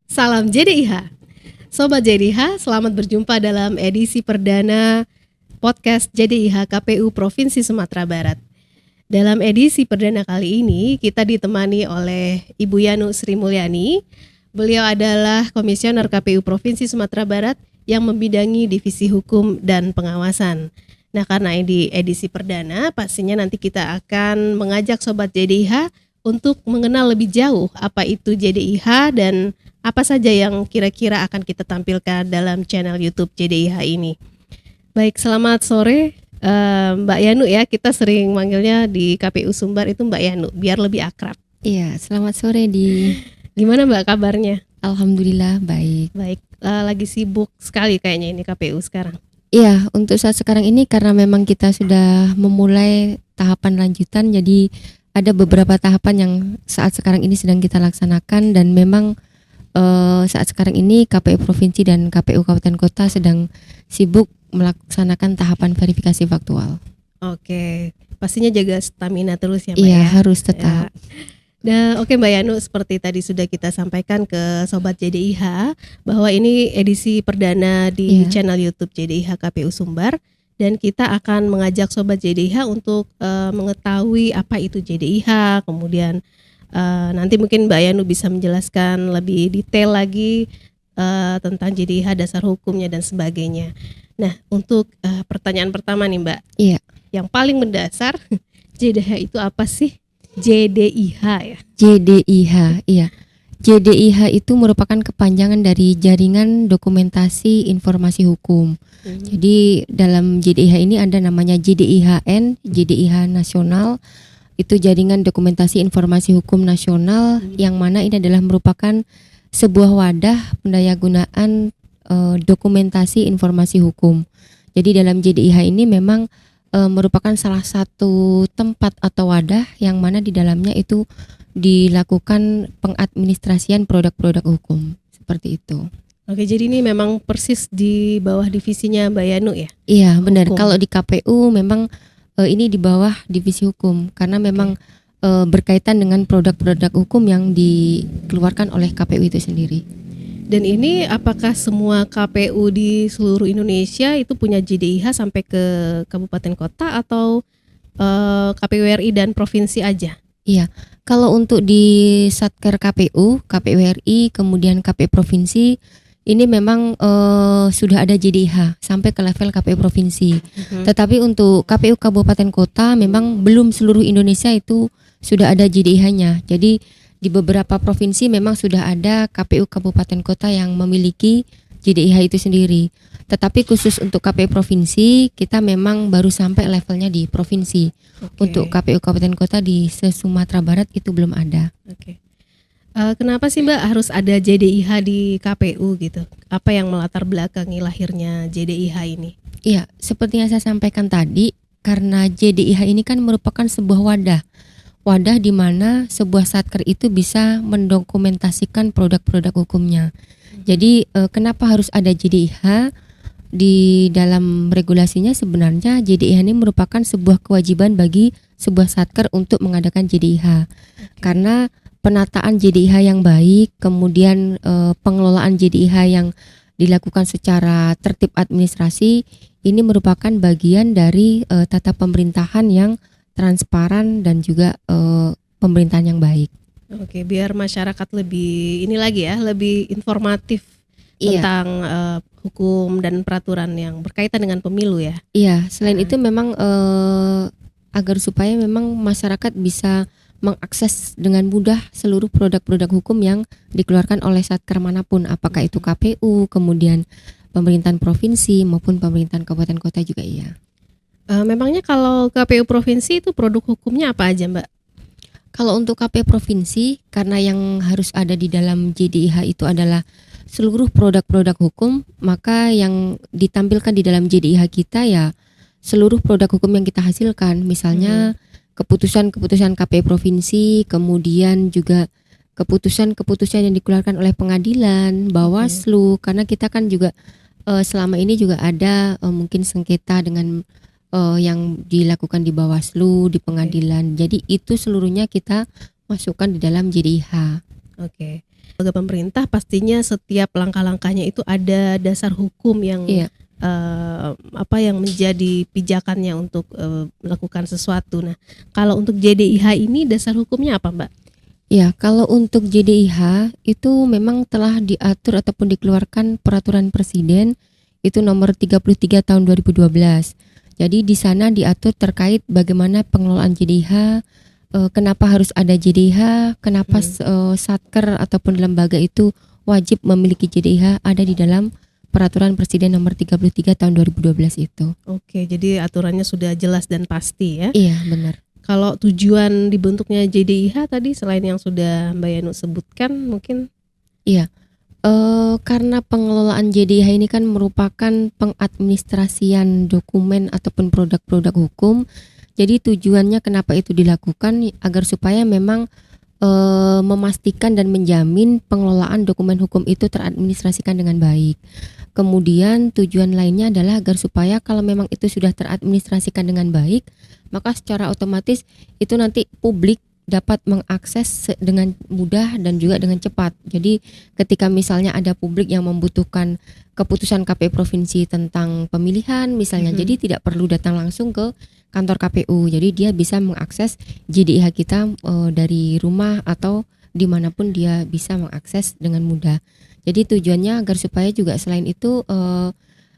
Salam JDIH. Sobat JDIH, selamat berjumpa dalam edisi perdana podcast JDIH KPU Provinsi Sumatera Barat. Dalam edisi perdana kali ini, kita ditemani oleh Ibu Yanu Sri Mulyani. Beliau adalah Komisioner KPU Provinsi Sumatera Barat yang membidangi Divisi Hukum dan Pengawasan. Nah, karena ini edisi perdana, pastinya nanti kita akan mengajak Sobat JDIH untuk mengenal lebih jauh apa itu JDIH dan apa saja yang kira-kira akan kita tampilkan dalam channel YouTube JDIH ini. Baik, selamat sore Mbak Yanu ya. Kita sering manggilnya di KPU Sumbar itu Mbak Yanu, biar lebih akrab. Iya, selamat sore di. Gimana Mbak kabarnya? Alhamdulillah baik. Baik, lagi sibuk sekali kayaknya ini KPU sekarang. Iya, untuk saat sekarang ini karena memang kita sudah memulai tahapan lanjutan, jadi ada beberapa tahapan yang saat sekarang ini sedang kita laksanakan dan memang saat sekarang ini KPU Provinsi dan KPU Kabupaten Kota sedang sibuk melaksanakan tahapan verifikasi faktual. Oke, pastinya jaga stamina terus ya Mbak Iya, ya? harus tetap. Nah, oke Mbak Yanu, seperti tadi sudah kita sampaikan ke Sobat JDIH bahwa ini edisi perdana di channel YouTube JDIH KPU Sumbar dan kita akan mengajak Sobat JDIH untuk mengetahui apa itu JDIH, kemudian nanti mungkin Mbak Yanu bisa menjelaskan lebih detail lagi tentang JDIH, dasar hukumnya dan sebagainya. Nah, untuk pertanyaan pertama nih Mbak, yang paling mendasar, JDIH itu apa sih? JDIH ya. JDIH, iya. JDIH itu merupakan kepanjangan dari Jaringan Dokumentasi Informasi Hukum. Jadi dalam JDIH ini ada namanya JDIHN, JDIH Nasional. Itu Jaringan Dokumentasi Informasi Hukum Nasional, yang mana ini adalah merupakan sebuah wadah pendayagunaan dokumentasi informasi hukum. Jadi dalam JDIH ini memang merupakan salah satu tempat atau wadah yang mana di dalamnya itu dilakukan pengadministrasian produk-produk hukum, seperti itu. Oke, jadi ini memang persis di bawah divisinya Mbak Yanu ya? Iya, benar. Kalau di KPU memang ini di bawah divisi hukum karena memang berkaitan dengan produk-produk hukum yang dikeluarkan oleh KPU itu sendiri. Dan ini apakah semua KPU di seluruh Indonesia itu punya JDIH sampai ke kabupaten kota atau KPU RI dan provinsi aja? Iya, kalau untuk di Satker KPU, KPU RI, kemudian KPU provinsi, ini memang sudah ada JDIH sampai ke level KPU provinsi. Tetapi untuk KPU kabupaten kota memang belum seluruh Indonesia itu sudah ada JDIH-nya. Jadi di beberapa provinsi memang sudah ada KPU kabupaten kota yang memiliki JDIH itu sendiri. Tetapi khusus untuk KPU provinsi kita memang baru sampai levelnya di provinsi. Untuk KPU kabupaten kota di Sumatera Barat itu belum ada. Kenapa sih Mbak harus ada JDIH di KPU gitu? Apa yang melatar belakangi lahirnya JDIH ini? Iya, seperti yang saya sampaikan tadi, karena JDIH ini kan merupakan sebuah wadah di mana sebuah satker itu bisa mendokumentasikan produk-produk hukumnya. Jadi kenapa harus ada JDIH? Di dalam regulasinya sebenarnya JDIH ini merupakan sebuah kewajiban bagi sebuah satker untuk mengadakan JDIH. Karena penataan JDIH yang baik, kemudian pengelolaan JDIH yang dilakukan secara tertib administrasi, ini merupakan bagian dari tata pemerintahan yang transparan dan juga pemerintahan yang baik. Oke, biar masyarakat lebih ini lagi ya, lebih informatif tentang hukum dan peraturan yang berkaitan dengan pemilu ya. Iya, selain itu memang agar supaya memang masyarakat bisa mengakses dengan mudah seluruh produk-produk hukum yang dikeluarkan oleh satker manapun, apakah itu KPU, kemudian pemerintahan provinsi maupun pemerintahan kabupaten kota juga iya. Memangnya kalau KPU provinsi itu produk hukumnya apa aja Mbak? Kalau untuk KPU provinsi, karena yang harus ada di dalam JDIH itu adalah seluruh produk-produk hukum, maka yang ditampilkan di dalam JDIH kita ya seluruh produk hukum yang kita hasilkan, misalnya keputusan-keputusan KPU provinsi, kemudian juga keputusan-keputusan yang dikeluarkan oleh pengadilan, Bawaslu, karena kita kan juga selama ini juga ada mungkin sengketa dengan yang dilakukan di Bawaslu, di pengadilan. Jadi itu seluruhnya kita masukkan di dalam JDIH. Oke. Lembaga pemerintah pastinya setiap langkah-langkahnya itu ada dasar hukum yang Iya. yang menjadi pijakannya untuk melakukan sesuatu. Nah, kalau untuk JDIH ini dasar hukumnya apa, Mbak? Ya, kalau untuk JDIH itu memang telah diatur ataupun dikeluarkan peraturan presiden itu nomor 33 tahun 2012. Jadi di sana diatur terkait bagaimana pengelolaan JDIH, kenapa harus ada JDIH, kenapa satker ataupun lembaga itu wajib memiliki JDIH, ada di dalam peraturan presiden nomor 33 tahun 2012 itu. Oke, jadi aturannya sudah jelas dan pasti ya. Iya, benar. Kalau tujuan dibentuknya JDIH tadi selain yang sudah Mbak Yanu sebutkan mungkin? Iya, karena pengelolaan JDIH ini kan merupakan pengadministrasian dokumen ataupun produk-produk hukum. Jadi tujuannya kenapa itu dilakukan agar supaya memang memastikan dan menjamin pengelolaan dokumen hukum itu teradministrasikan dengan baik. Kemudian tujuan lainnya adalah agar supaya kalau memang itu sudah teradministrasikan dengan baik, maka secara otomatis itu nanti publik dapat mengakses dengan mudah dan juga dengan cepat. Jadi ketika misalnya ada publik yang membutuhkan keputusan KPU provinsi tentang pemilihan misalnya, jadi tidak perlu datang langsung ke kantor KPU. Jadi dia bisa mengakses JDIH kita dari rumah atau dimanapun dia bisa mengakses dengan mudah. Jadi tujuannya agar supaya juga selain itu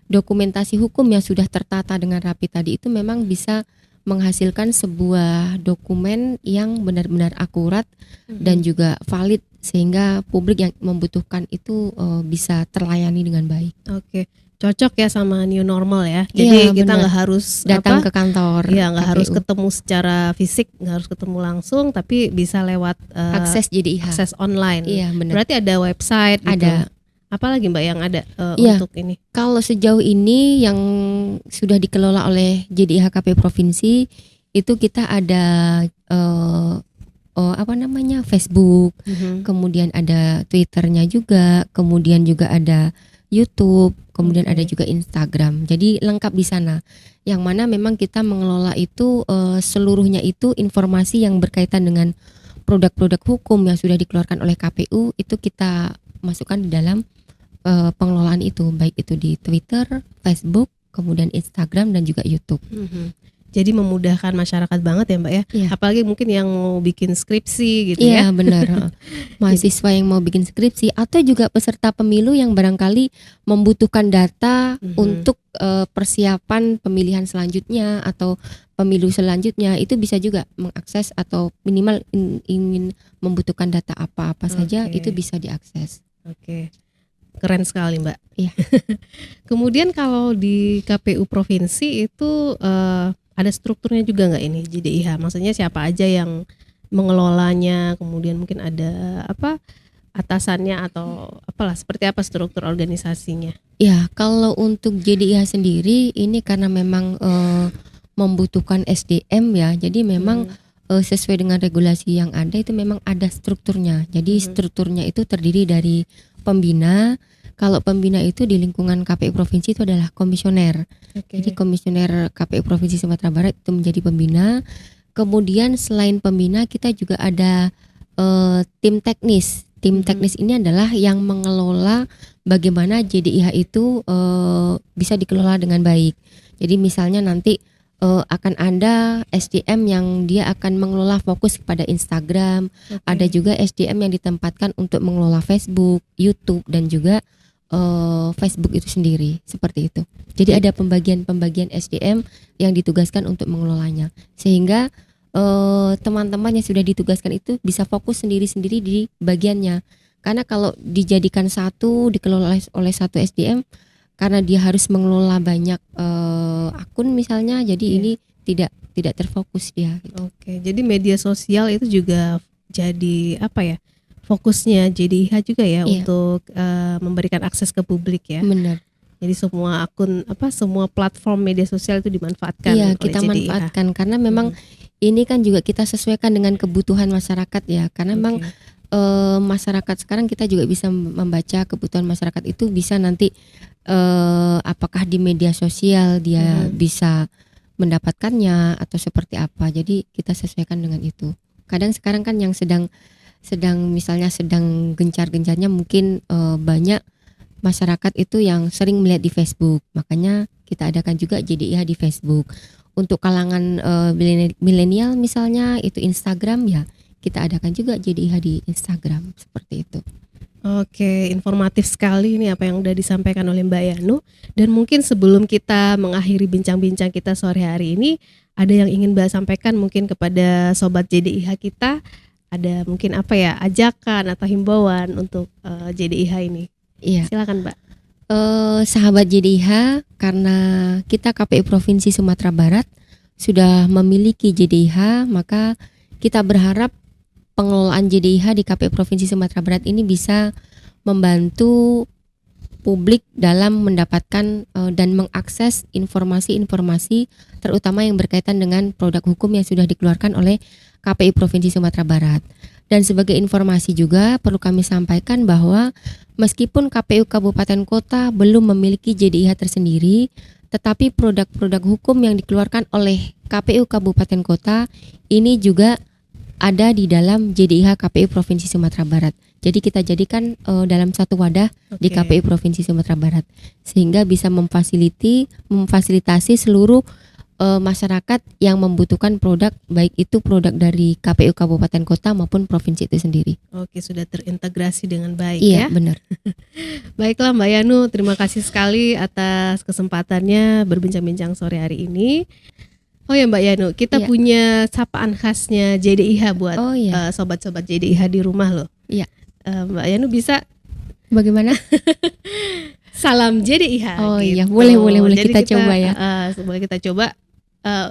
dokumentasi hukum yang sudah tertata dengan rapi tadi itu memang bisa menghasilkan sebuah dokumen yang benar-benar akurat dan juga valid sehingga publik yang membutuhkan itu bisa terlayani dengan baik. Oke, cocok ya sama new normal ya. Jadi kita nggak harus datang ke kantor. Iya, nggak harus ketemu secara fisik, nggak harus ketemu langsung, tapi bisa lewat akses JDIH, akses online. Iya, benar. Berarti ada website gitu. Ada. Apalagi Mbak yang ada untuk ini? Kalau sejauh ini yang sudah dikelola oleh JDIH KPU provinsi itu kita ada Facebook, kemudian ada Twitternya juga, kemudian juga ada YouTube, kemudian ada juga Instagram. Jadi lengkap di sana. Yang mana memang kita mengelola itu seluruhnya itu informasi yang berkaitan dengan produk-produk hukum yang sudah dikeluarkan oleh KPU itu kita masukkan di dalam pengelolaan itu, baik itu di Twitter, Facebook, kemudian Instagram dan juga YouTube. Jadi memudahkan masyarakat banget ya Mbak ya. Iya. Apalagi mungkin yang mau bikin skripsi gitu ya. Iya benar. Mahasiswa yang mau bikin skripsi atau juga peserta pemilu yang barangkali membutuhkan data untuk persiapan pemilihan selanjutnya atau pemilu selanjutnya, itu bisa juga mengakses atau minimal ingin membutuhkan data apa-apa saja itu bisa diakses. Oke. Keren sekali Mbak. Iya. Kemudian kalau di KPU provinsi itu ada strukturnya juga nggak ini JDIH? Maksudnya siapa aja yang mengelolanya? Kemudian mungkin ada atasannya atau apalah, seperti apa struktur organisasinya? Ya, kalau untuk JDIH sendiri ini karena memang membutuhkan SDM ya. Jadi memang sesuai dengan regulasi yang ada itu memang ada strukturnya. Jadi strukturnya itu terdiri dari pembina. Kalau pembina itu di lingkungan KPU provinsi itu adalah komisioner. Jadi komisioner KPU provinsi Sumatera Barat itu menjadi pembina. Kemudian selain pembina kita juga ada tim teknis. Tim teknis ini adalah yang mengelola bagaimana JDIH itu bisa dikelola dengan baik. Jadi misalnya nanti akan ada SDM yang dia akan mengelola fokus kepada Instagram. Ada juga SDM yang ditempatkan untuk mengelola Facebook, YouTube dan juga Facebook itu sendiri, seperti itu. Jadi ada pembagian SDM yang ditugaskan untuk mengelolanya, sehingga teman-teman yang sudah ditugaskan itu bisa fokus sendiri-sendiri di bagiannya. Karena kalau dijadikan satu, dikelola oleh satu SDM, karena dia harus mengelola banyak akun misalnya, jadi ini tidak terfokus dia. Gitu. Oke, jadi media sosial itu juga jadi fokusnya JDIH juga ya untuk memberikan akses ke publik ya. Benar. Jadi semua akun semua platform media sosial itu dimanfaatkan. Iya, oleh kita JDIH. manfaatkan karena memang ini kan juga kita sesuaikan dengan kebutuhan masyarakat ya. Karena memang masyarakat sekarang kita juga bisa membaca kebutuhan masyarakat itu bisa nanti apakah di media sosial dia bisa mendapatkannya atau seperti apa. Jadi kita sesuaikan dengan itu. Kadang sekarang kan yang sedang misalnya sedang gencar-gencarnya mungkin banyak masyarakat itu yang sering melihat di Facebook. Makanya kita adakan juga JDIH di Facebook. Untuk kalangan milenial misalnya itu Instagram, ya kita adakan juga JDIH di Instagram seperti itu. Oke, informatif sekali nih apa yang udah disampaikan oleh Mbak Yanu. Dan mungkin sebelum kita mengakhiri bincang-bincang kita sore hari ini, ada yang ingin Mbak sampaikan mungkin kepada sobat JDIH kita, ada mungkin apa ya, ajakan atau himbauan untuk JDIH ini. Iya. Silakan Mbak. Sahabat JDIH, karena kita KPU Provinsi Sumatera Barat sudah memiliki JDIH, maka kita berharap pengelolaan JDIH di KPU Provinsi Sumatera Barat ini bisa membantu publik dalam mendapatkan dan mengakses informasi-informasi terutama yang berkaitan dengan produk hukum yang sudah dikeluarkan oleh KPU Provinsi Sumatera Barat. Dan sebagai informasi juga perlu kami sampaikan bahwa meskipun KPU Kabupaten Kota belum memiliki JDIH tersendiri, tetapi produk-produk hukum yang dikeluarkan oleh KPU Kabupaten Kota ini juga ada di dalam JDIH KPU Provinsi Sumatera Barat. Jadi kita jadikan dalam satu wadah di KPU Provinsi Sumatera Barat, sehingga bisa memfasilitasi seluruh masyarakat yang membutuhkan produk, baik itu produk dari KPU Kabupaten Kota maupun provinsi itu sendiri. Oke, sudah terintegrasi dengan baik. Iya, ya. benar. Baiklah Mbak Yanu, terima kasih sekali atas kesempatannya berbincang-bincang sore hari ini. Oh ya Mbak Yanu, kita punya sapaan khasnya JDIH buat sobat-sobat JDIH di rumah loh. Iya. Mbak Yanu bisa bagaimana? Salam JDIH. Oh gitu. iya, boleh kita coba ya. Boleh kita coba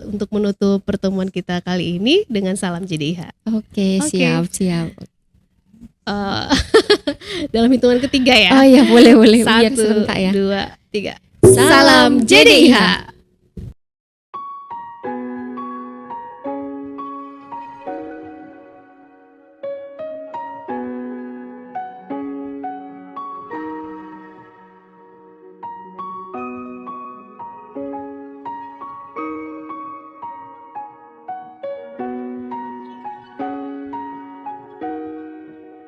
untuk menutup pertemuan kita kali ini dengan salam JDIH. Oke. Siap. Dalam hitungan ketiga ya. Oh iya, boleh. 1, Biar serentak ya. 2, 3. Salam JDIH.